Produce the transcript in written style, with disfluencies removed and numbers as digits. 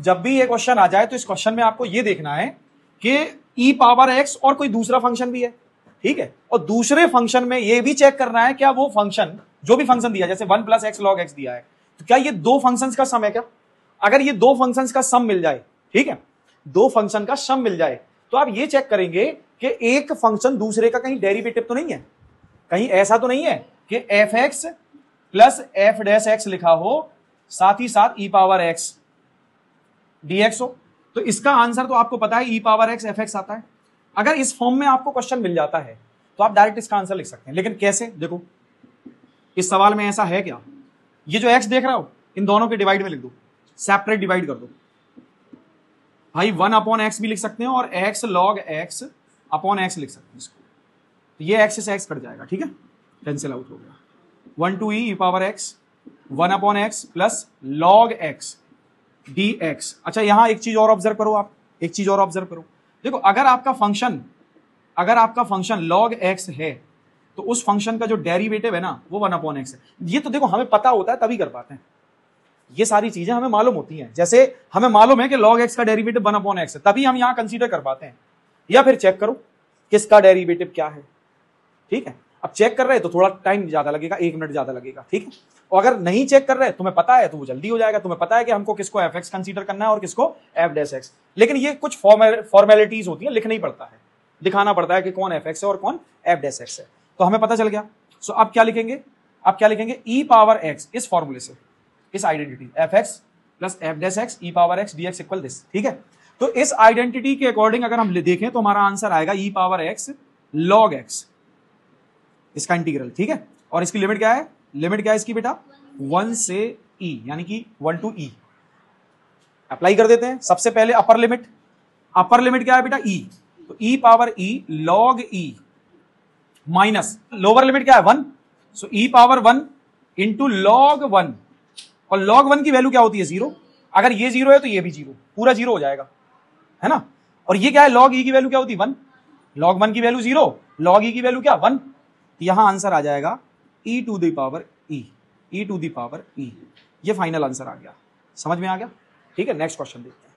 जब भी ये क्वेश्चन आ जाए तो इस क्वेश्चन में आपको ये देखना है कि e पावर x और कोई दूसरा फंक्शन भी है, ठीक है, और दूसरे फंक्शन में ये भी चेक करना है क्या वो फंक्शन, जो भी फंक्शन दिया, जैसे 1 + x log x दिया है, तो क्या ये दो फंक्शंस का सम है क्या? अगर ये दो फंक्शंस का सम मिल जाए, ठीक है, दो फंक्शन का सम मिल जाए, तो आप ये चेक करेंगे कि एक फंक्शन दूसरे का कहीं डेरिवेटिव तो नहीं है, कहीं ऐसा तो नहीं है कि fx + f' लिखा हो, साथ ही साथ e पावर x dx हो। तो इसका आंसर तो आपको पता है e पावर x fx आता है। अगर इस फॉर्म में आपको क्वेश्चन मिल जाता है तो आप डायरेक्ट इसका आंसर लिख सकते हैं, लेकिन कैसे? देखो इस सवाल में ऐसा है क्या, ये जो x देख रहा हो इन दोनों के डिवाइड में लिख दो, सेपरेट डिवाइड कर दो भाई, 1/x भी लिख सकते हैं और x log x upon x लिख सकते हैं इसको, तो ये x से x कट जाएगा, ठीक है, कैंसिल आउट हो गया। 1 to e power x 1/x plus log x dx। अच्छा यहां एक चीज और ऑब्जर्व करो, आप एक चीज और ऑब्जर्व करो, देखो अगर आपका फंक्शन log x है तो उस फंक्शन का जो डेरिवेटिव है ना वो 1/x है। ये तो देखो हमें पता होता है तभी कर पाते हैं, ये सारी चीजें हमें मालूम होती हैं, जैसे हमें मालूम है कि log x का डेरिवेटिव 1/x है, तभी हम यहां कंसीडर कर पाते हैं। या फिर चेक करो किसका डेरिवेटिव क्या है, ठीक है, अब चेक कर रहे हैं तो थोड़ा टाइम ज्यादा लगेगा, 1 मिनट ज्यादा लगेगा, ठीक है, और अगर नहीं चेक कर रहे तुम्हें पता है तो वो जल्दी हो जाएगा, तुम्हें पता है कि हमको किसको fx कंसीडर करना है और किसको f', लेकिन ये कुछ फॉर्मेलिटीज होती है, लिखना ही पड़ता है, दिखाना पड़ता है कि कौन fx है और कौन f' है, तो हमें पता चल गया। सो अब क्या लिखेंगे, e पावर x, इस फॉर्मूले से, इस identity fx + f' e power x dx equal this, ठीक है। तो इस आइडेंटिटी के अकॉर्डिंग अगर हम देखें तो हमारा आंसर आएगा e power x log x, इसका इंटीग्रल, ठीक है, और इसकी लिमिट क्या है, लिमिट क्या है इसकी बेटा 1 से e, यानी कि 1 to e। अप्लाई कर देते हैं, सबसे पहले अपर लिमिट क्या है बेटा e, तो e power e log e minus lower limit क्या है 1, सो e पावर 1 इंटू log 1, और log 1 की वैल्यू क्या होती है 0, अगर ये 0 है तो ये भी 0, पूरा 0 हो जाएगा, है ना, और ये क्या है log e की वैल्यू क्या होती है 1, log 1 की वैल्यू 0, log e की वैल्यू क्या 1, यहां आंसर आ जाएगा e to the power e, ये फाइनल आंसर आ गया, समझ में आ गया, ठीक है। नेक्स्ट क्वेश्चन देखते हैं।